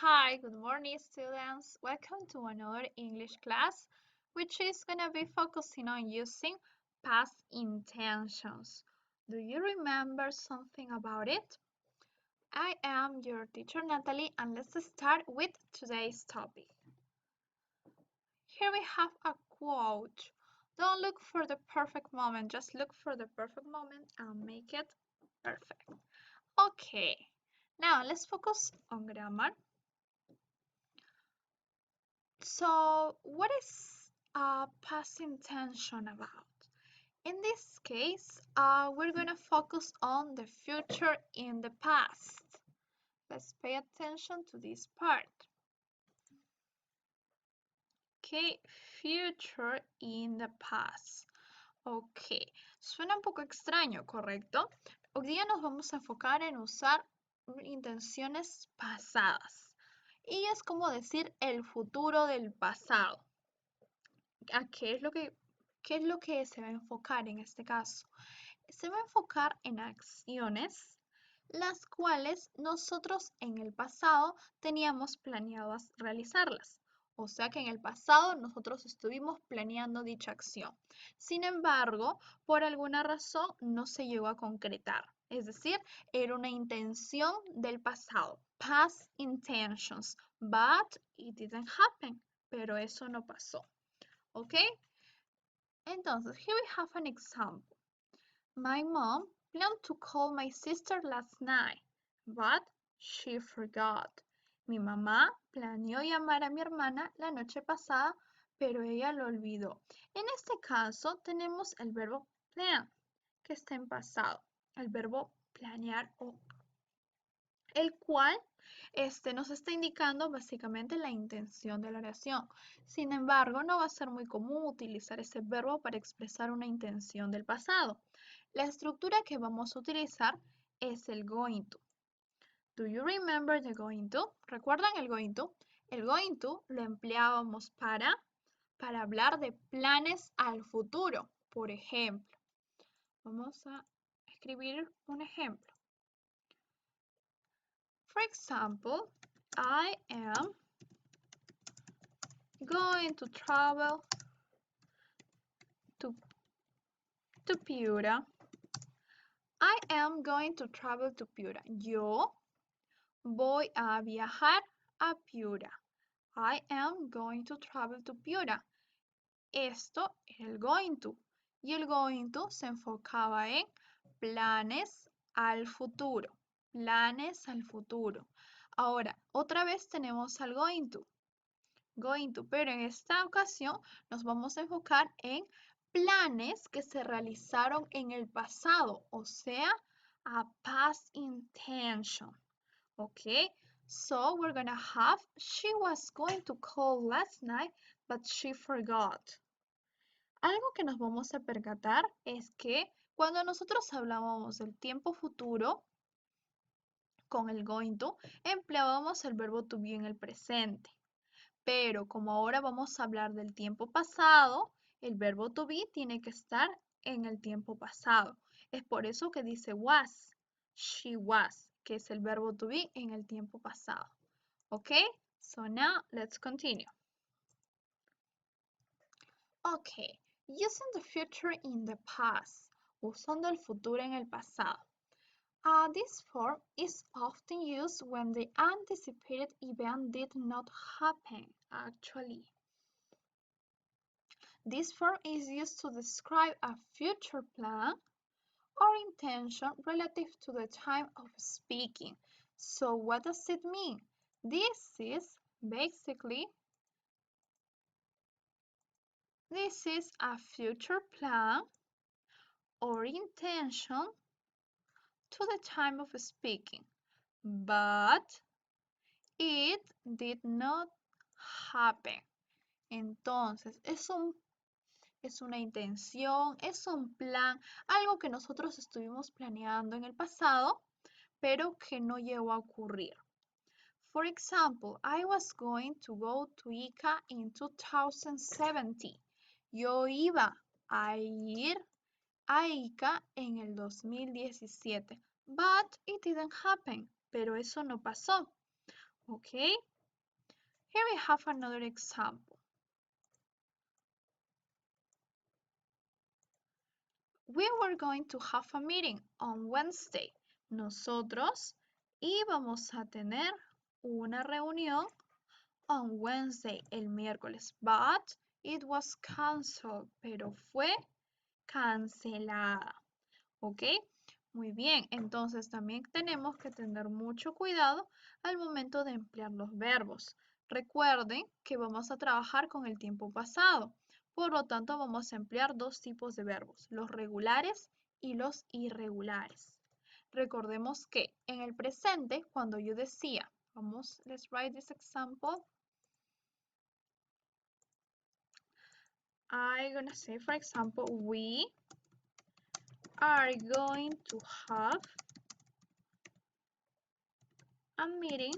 Hi, good morning, students. Welcome to another English class, which is going to be focusing on using past intentions. Do you remember something about it? I am your teacher, Natalie, and let's start with today's topic. Here we have a quote. Don't look for the perfect moment, just look for the perfect moment and make it perfect. Okay, now let's focus on grammar. So, what is past intention about? In this case, we're going to focus on the future in the past. Let's pay attention to this part. Okay, future in the past. Ok, suena un poco extraño, ¿correcto? Hoy día nos vamos a enfocar en usar intenciones pasadas. Y es como decir el futuro del pasado. ¿A qué es lo que se va a enfocar en este caso? Se va a enfocar en acciones las cuales nosotros en el pasado teníamos planeado realizarlas. O sea que en el pasado nosotros estuvimos planeando dicha acción. Sin embargo, por alguna razón no se llegó a concretar. Es decir, era una intención del pasado. Past intentions. But it didn't happen. Pero eso no pasó. ¿Ok? Entonces, here we have an example. My mom planned to call my sister last night, but she forgot. Mi mamá planeó llamar a mi hermana la noche pasada, pero ella lo olvidó. En este caso tenemos el verbo plan, que está en pasado. El verbo planear o el cual nos está indicando básicamente la intención de la oración. Sin embargo, no va a ser muy común utilizar ese verbo para expresar una intención del pasado. La estructura que vamos a utilizar es el going to. Do you remember the going to? ¿Recuerdan el going to? El going to lo empleábamos para hablar de planes al futuro. Por ejemplo, vamos a escribir un ejemplo. For example, I am going to travel to Piura. I am going to travel to Piura. Yo voy a viajar a Piura. I am going to travel to Piura. Esto era el going to. Y el going to se enfocaba en planes al futuro. Planes al futuro. Ahora, otra vez tenemos al going to. Pero en esta ocasión nos vamos a enfocar en planes que se realizaron en el pasado, o sea, a past intention. Okay, so we're gonna have, she was going to call last night, but she forgot. Algo que nos vamos a percatar es que cuando nosotros hablábamos del tiempo futuro, con el going to, empleábamos el verbo to be en el presente. Pero como ahora vamos a hablar del tiempo pasado, el verbo to be tiene que estar en el tiempo pasado. Es por eso que dice was, she was, que es el verbo to be en el tiempo pasado. Okay, so now let's continue. Okay, using the future in the past, usando el futuro en el pasado. This form is often used when the anticipated event did not happen, actually. This form is used to describe a future plan or intention relative to the time of speaking. So what does it mean? This is basically a future plan or intention to the time of speaking, but it did not happen. Entonces, es una intención, es un plan, algo que nosotros estuvimos planeando en el pasado, pero que no llegó a ocurrir. For example, I was going to go to ICA in 2017. Yo iba a ir a ICA en el 2017, but it didn't happen. Pero eso no pasó. ¿Ok? Here we have another example. We were going to have a meeting on Wednesday. Nosotros íbamos a tener una reunión on Wednesday, el miércoles. But it was canceled, pero fue cancelada. ¿Ok? Muy bien, entonces también tenemos que tener mucho cuidado al momento de emplear los verbos. Recuerden que vamos a trabajar con el tiempo pasado. Por lo tanto, vamos a emplear dos tipos de verbos, los regulares y los irregulares. Recordemos que en el presente, cuando yo decía, let's write this example. I'm gonna say, for example, we are going to have a meeting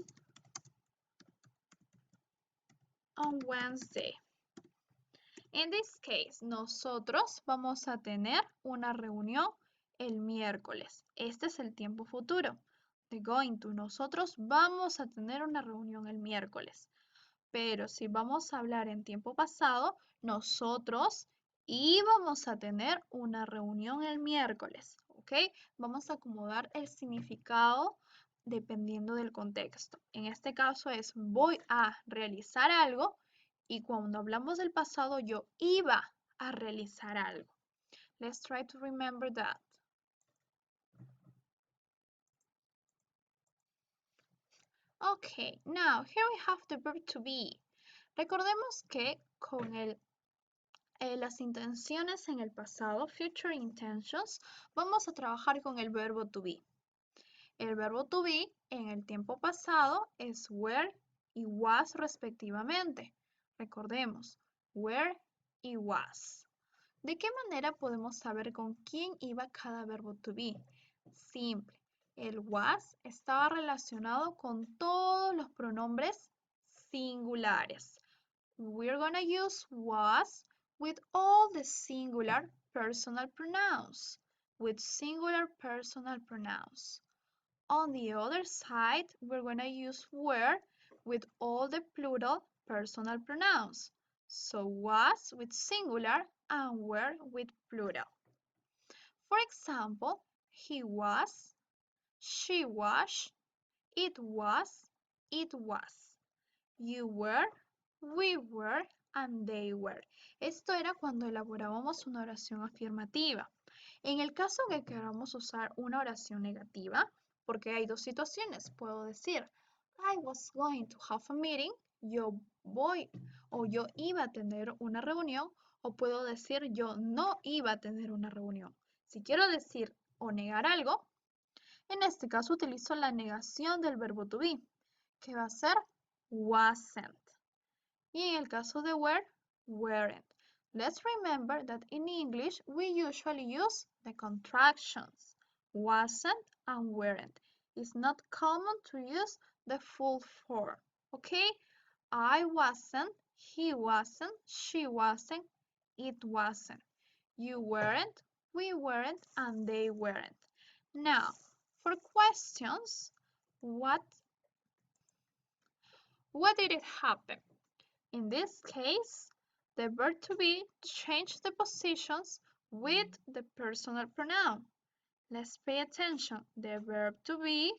on Wednesday. In this case, nosotros vamos a tener una reunión el miércoles. Este es el tiempo futuro. The going to. Nosotros vamos a tener una reunión el miércoles. Pero si vamos a hablar en tiempo pasado, nosotros íbamos a tener una reunión el miércoles. ¿Ok? Vamos a acomodar el significado dependiendo del contexto. En este caso es voy a realizar algo y cuando hablamos del pasado yo iba a realizar algo. Let's try to remember that. Okay, now here we have the verb to be. Recordemos que con las intenciones en el pasado, future intentions, vamos a trabajar con el verbo to be. El verbo to be en el tiempo pasado es were y was respectivamente. Recordemos, were y was. ¿De qué manera podemos saber con quién iba cada verbo to be? Simple. El was estaba relacionado con todos los pronombres singulares. We're gonna use was with all the singular personal pronouns. With singular personal pronouns. On the other side, we're gonna use were with all the plural personal pronouns. So was with singular and were with plural. For example, he was, she was, it was, you were, we were, and they were. Esto era cuando elaborábamos una oración afirmativa. En el caso que queramos usar una oración negativa, porque hay dos situaciones, puedo decir, I was going to have a meeting, yo voy o yo iba a tener una reunión, o puedo decir yo no iba a tener una reunión. Si quiero decir o negar algo, en este caso utilizo la negación del verbo to be, que va a ser wasn't. Y en el caso de were, weren't. Let's remember that in English we usually use the contractions wasn't and weren't. It's not common to use the full form. Okay? I wasn't, he wasn't, she wasn't, it wasn't. You weren't, we weren't, and they weren't. Now, for questions, what did it happen? In this case, the verb to be changed the positions with the personal pronoun. Let's pay attention. The verb to be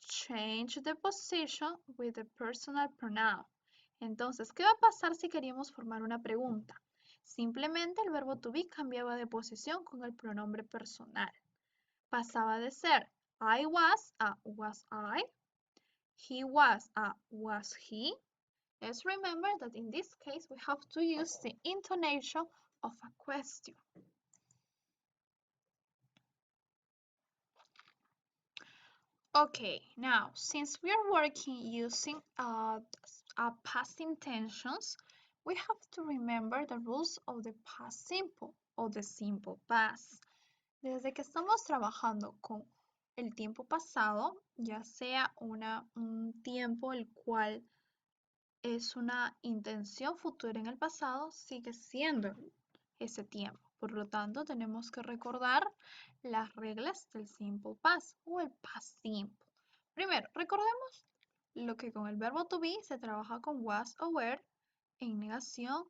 changed the position with the personal pronoun. Entonces, ¿qué va a pasar si queríamos formar una pregunta? Simplemente el verbo to be cambiaba de posición con el pronombre personal. Pasaba de ser I was a was I, he was a was he. Let's remember that in this case we have to use the intonation of a question. Okay, now since we are working using past intentions, we have to remember the rules of the past simple or the simple past. Desde que estamos trabajando con el tiempo pasado, ya sea un tiempo el cual es una intención futura en el pasado, sigue siendo ese tiempo. Por lo tanto, tenemos que recordar las reglas del simple past o el past simple. Primero, recordemos lo que con el verbo to be se trabaja con was o were, en negación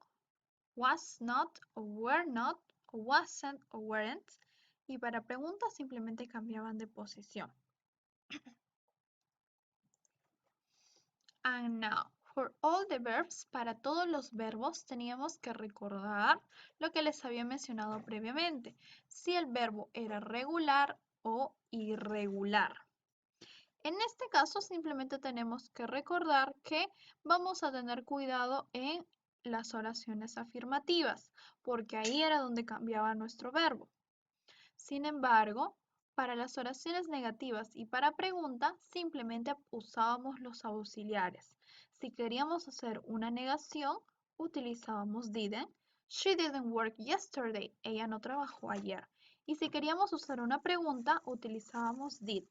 was not o were not o wasn't o weren't, y para preguntas simplemente cambiaban de posición. And now, for all the verbs, para todos los verbos teníamos que recordar lo que les había mencionado previamente, si el verbo era regular o irregular. En este caso simplemente tenemos que recordar que vamos a tener cuidado en las oraciones afirmativas, porque ahí era donde cambiaba nuestro verbo. Sin embargo, para las oraciones negativas y para pregunta, simplemente usábamos los auxiliares. Si queríamos hacer una negación, utilizábamos didn't. She didn't work yesterday. Ella no trabajó ayer. Y si queríamos usar una pregunta, utilizábamos did.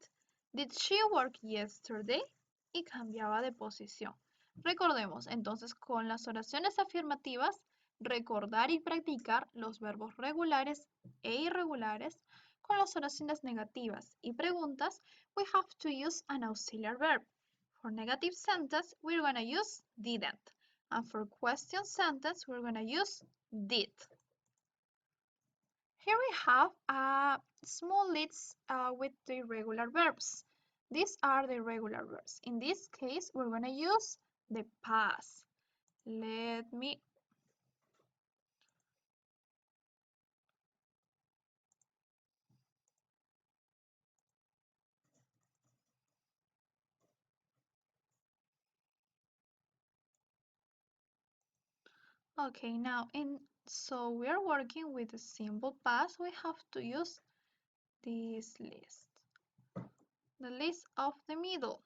Did she work yesterday? Y cambiaba de posición. Recordemos, entonces, con las oraciones afirmativas, recordar y practicar los verbos regulares e irregulares. Con las oraciones negativas y preguntas, we have to use an auxiliary verb. For negative sentence, we're going to use didn't. And for question sentence, we're going to use did. Here we have a small list with the irregular verbs. These are the irregular verbs. In this case, we're going to use the past. Let me Okay, so we are working with the simple past. We have to use this list. The list of the middle.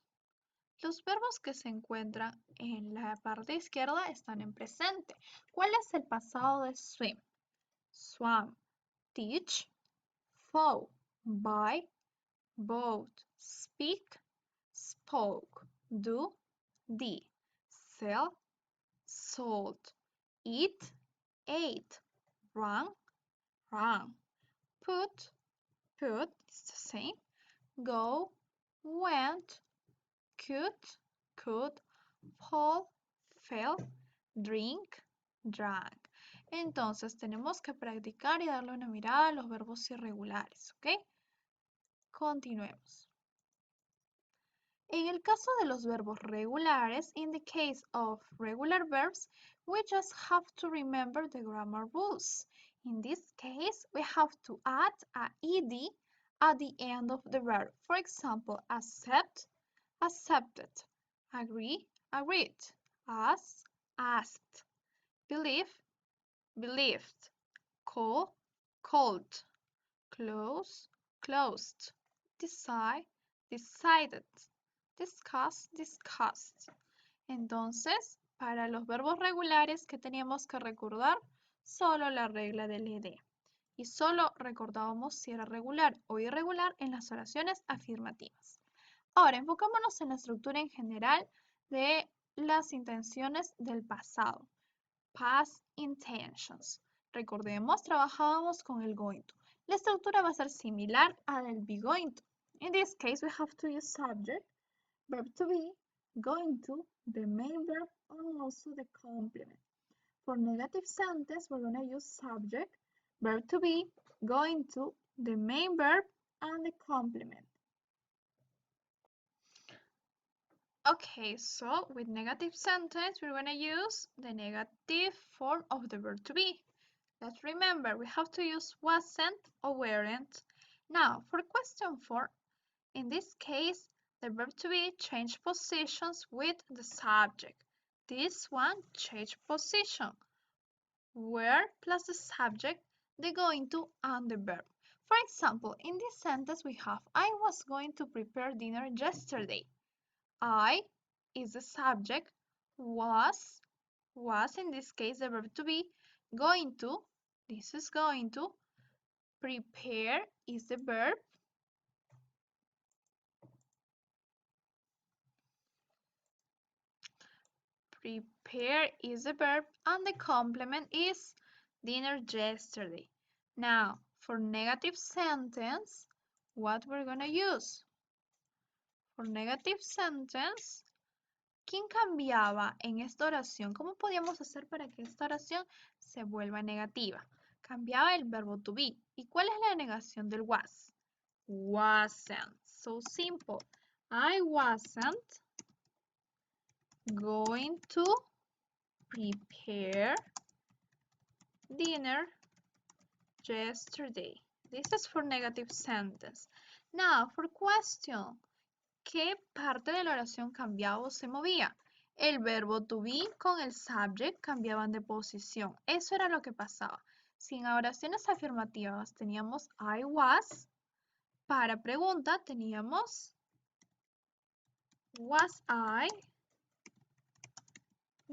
Los verbos que se encuentran en la parte izquierda están en presente. ¿Cuál es el pasado de swim? Swam, teach, fought, buy, bought, speak, spoke, do, did, sell, sold, eat, ate, run, put, it's the same, go, went, could, fall, fell, drink, drank. Entonces tenemos que practicar y darle una mirada a los verbos irregulares, ¿ok? Continuemos. En el caso de los verbos regulares, in the case of regular verbs, we just have to remember the grammar rules. In this case, we have to add a ed at the end of the verb. For example, accept, accepted, agree, agreed, ask, asked, believe, believed, call, called, close, closed, decide, decided, discuss, discussed. Entonces, para los verbos regulares que teníamos que recordar, solo la regla del ed. Y solo recordábamos si era regular o irregular en las oraciones afirmativas. Ahora, enfocémonos en la estructura en general de las intenciones del pasado. Past intentions. Recordemos, trabajábamos con el going to. La estructura va a ser similar a la del be going to. In this case, we have to use subject, verb to be, going to, the main verb, and also the complement. For negative sentence, we're going to use subject, verb to be, going to, the main verb, and the complement. Okay, so with negative sentence, we're going to use the negative form of the verb to be. Let's remember, we have to use wasn't or weren't. Now, for question 4, in this case, the verb to be changed positions with the subject. This one changed position. Were plus the subject, the going to, and the verb. For example, in this sentence we have, I was going to prepare dinner yesterday. I is the subject, was in this case the verb to be, going to, this is going to, prepare is the verb, prepare is the verb, and the complement is dinner yesterday. Now, for negative sentence, what we're gonna use? For negative sentence, ¿Quién cambiaba en esta oración? ¿Cómo podíamos hacer para que esta oración se vuelva negativa? Cambiaba el verbo to be. ¿Y cuál es la negación del was? Wasn't. So simple. I wasn't going to prepare dinner yesterday. This is for negative sentence. Now, for question. ¿Qué parte de la oración cambiaba o se movía? El verbo to be con el subject cambiaban de posición. Eso era lo que pasaba. Si en oraciones afirmativas teníamos I was, para pregunta teníamos was I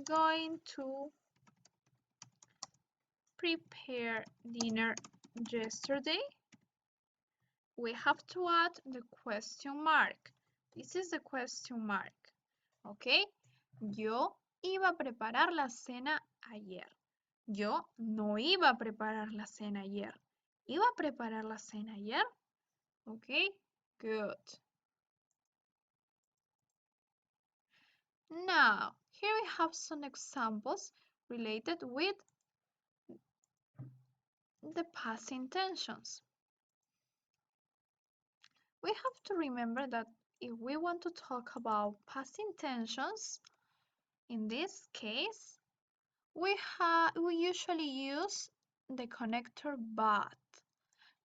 going to prepare dinner yesterday? We have to add the question mark. This is the question mark. ¿Ok? Yo iba a preparar la cena ayer. Yo no iba a preparar la cena ayer. ¿Iba a preparar la cena ayer? ¿Ok? Good. Now, here we have some examples related with the past intentions. We have to remember that if we want to talk about past intentions, in this case, we usually use the connector but.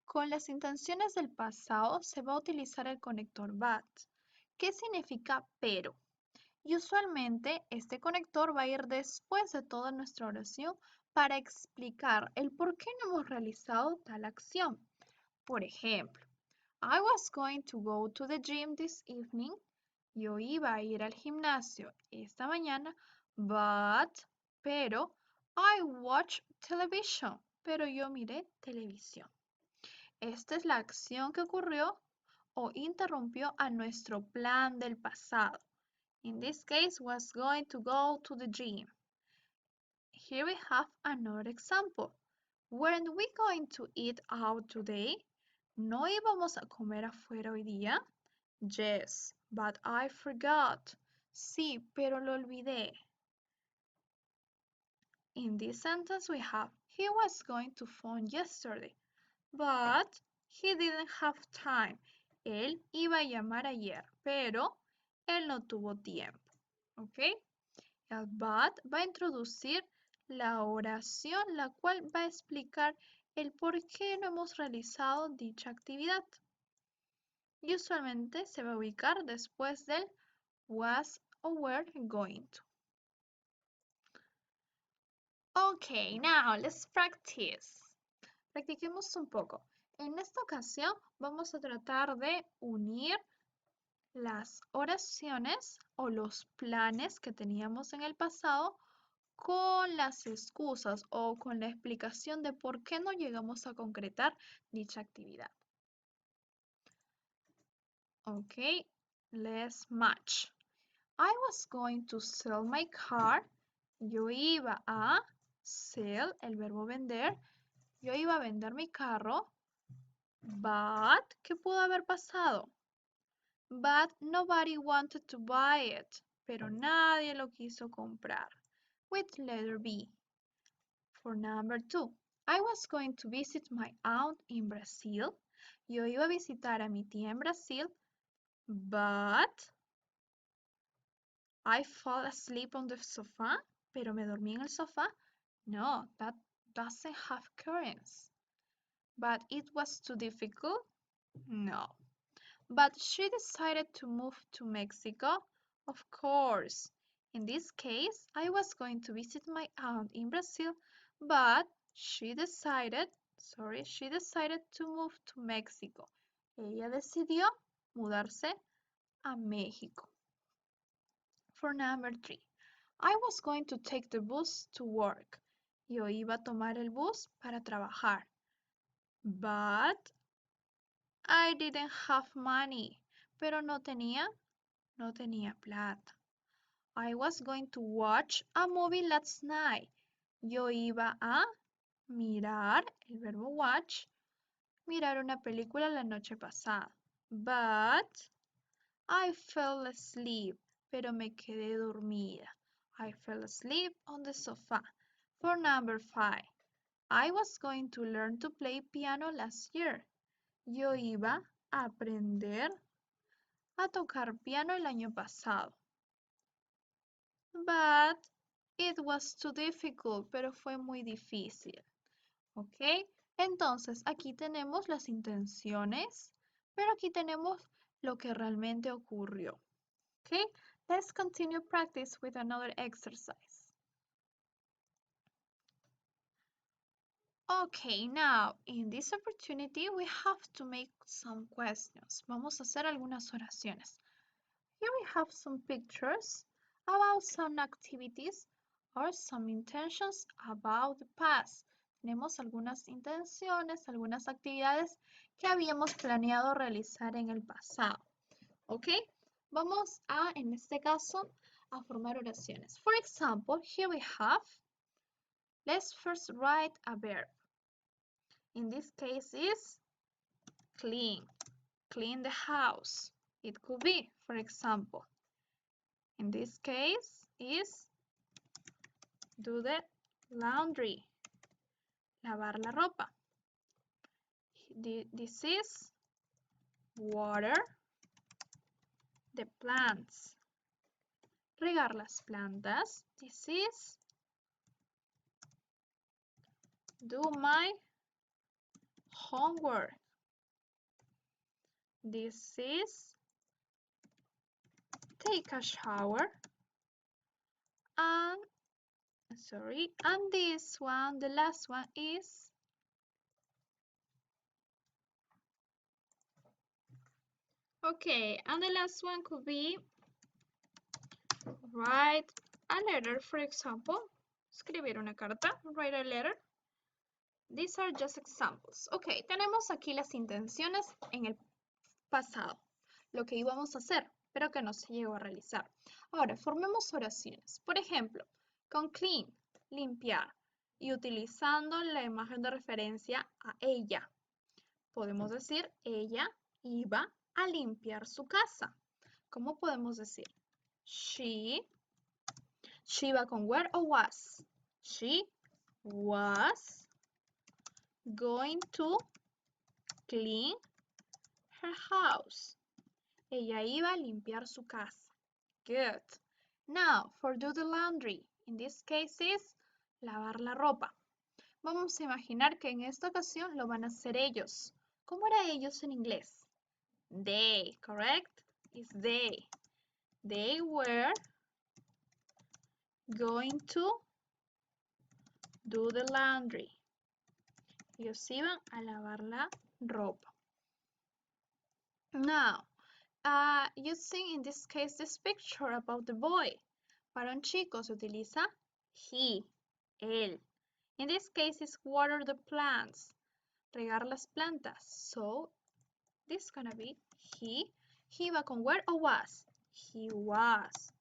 Con las intenciones del pasado se va a utilizar el conector but. ¿Qué significa pero? Y usualmente este conector va a ir después de toda nuestra oración para explicar el por qué no hemos realizado tal acción. Por ejemplo, I was going to go to the gym this evening. Yo iba a ir al gimnasio esta mañana, pero, I watched television. Pero yo miré televisión. Esta es la acción que ocurrió o interrumpió a nuestro plan del pasado. In this case, was going to go to the gym. Here we have another example. Weren't we going to eat out today? ¿No íbamos a comer afuera hoy día? Yes, but I forgot. Sí, pero lo olvidé. In this sentence we have, he was going to phone yesterday, but he didn't have time. Él iba a llamar ayer, pero él no tuvo tiempo. ¿Ok? El but va a introducir la oración, la cual va a explicar el por qué no hemos realizado dicha actividad. Y usualmente se va a ubicar después del was o were going to. Okay, now let's practice. Practiquemos un poco. En esta ocasión vamos a tratar de unir las oraciones o los planes que teníamos en el pasado con las excusas o con la explicación de por qué no llegamos a concretar dicha actividad. Okay, let's match. I was going to sell my car. Yo iba a sell, el verbo vender. Yo iba a vender mi carro. But, ¿qué pudo haber pasado? But nobody wanted to buy it. Pero nadie lo quiso comprar. With letter B. For number 2. I was going to visit my aunt in Brazil. Yo iba a visitar a mi tía en Brasil. But I fall asleep on the sofa. Pero me dormí en el sofá. No, that doesn't have currents. But it was too difficult? No. But she decided to move to Mexico? Of course. In this case, I was going to visit my aunt in Brazil, but she decided to move to Mexico. Ella decidió mudarse a México. For number 3, I was going to take the bus to work. Yo iba a tomar el bus para trabajar. But I didn't have money. Pero no tenía plata. I was going to watch a movie last night. Yo iba a mirar, el verbo watch, mirar una película la noche pasada. But I fell asleep. pero me quedé dormida. I fell asleep on the sofa. For number 5. I was going to learn to play piano last year. Yo iba a aprender a tocar piano el año pasado. But it was too difficult, pero fue muy difícil. ¿Ok? Entonces, aquí tenemos las intenciones, pero aquí tenemos lo que realmente ocurrió. ¿Ok? Let's continue practice with another exercise. Okay, now, in this opportunity, we have to make some questions. Vamos a hacer algunas oraciones. Here we have some pictures about some activities or some intentions about the past. Tenemos algunas intenciones, algunas actividades que habíamos planeado realizar en el pasado. ¿Ok? Vamos a, en este caso, a formar oraciones. For example, here we have, let's first write a verb. In this case is clean. Clean the house. It could be, for example, in this case is do the laundry. Lavar la ropa. This is water the plants. Regar las plantas. This is do my homework. This is take a shower. And this one, the last one is okay, and the last one could be write a letter, for example. Escribir una carta, write a letter. These are just examples. Ok, tenemos aquí las intenciones en el pasado, lo que íbamos a hacer, pero que no se llegó a realizar. Ahora, formemos oraciones. Por ejemplo, con clean, limpiar, y utilizando la imagen de referencia a ella. Podemos decir, ella iba a limpiar su casa. ¿Cómo podemos decir? She va con were o was. She was going to clean her house. Ella iba a limpiar su casa. Good. Now, for do the laundry. In this case is lavar la ropa. Vamos a imaginar que en esta ocasión lo van a hacer ellos. ¿Cómo era ellos en inglés? They, correct? It's they. They were going to do the laundry. Ellos iban a lavar la ropa. Now, you see in this case this picture about the boy. Para un chico se utiliza he, él. In this case is water the plants, regar las plantas. So, this is gonna be he. He va con where or was? He was.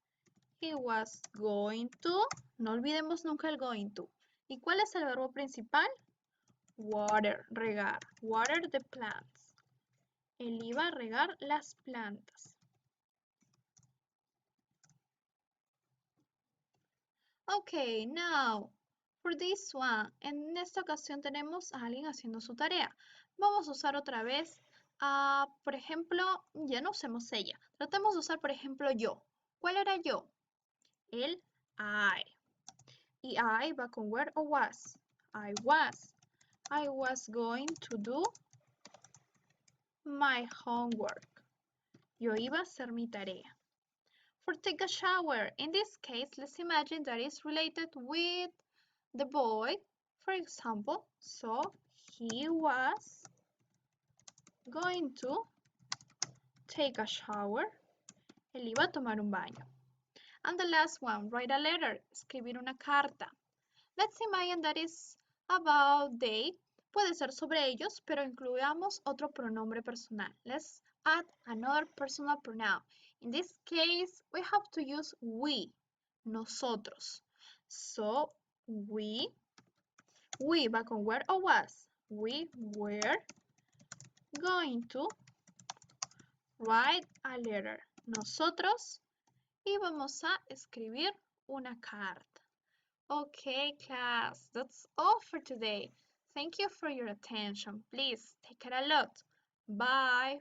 He was going to. No olvidemos nunca el going to. ¿Y cuál es el verbo principal? Water, regar. Water the plants. Él iba a regar las plantas. Ok, now, for this one, en esta ocasión tenemos a alguien haciendo su tarea. Vamos a usar otra vez, por ejemplo, ya no usemos ella. Tratemos de usar, por ejemplo, yo. ¿Cuál era yo? El I. Y I va con where o was. I was. I was going to do my homework. Yo iba a hacer mi tarea. For take a shower, in this case, let's imagine that it's related with the boy, for example. So, he was going to take a shower. Él iba a tomar un baño. And the last one, write a letter, escribir una carta. Let's imagine that is about they. Puede ser sobre ellos, pero incluyamos otro pronombre personal. Let's add another personal pronoun. In this case, we have to use we, nosotros. So, we va con were o was. We were going to write a letter. Nosotros y vamos a escribir una carta. Okay, class, that's all for today. Thank you for your attention. Please take care a lot. Bye.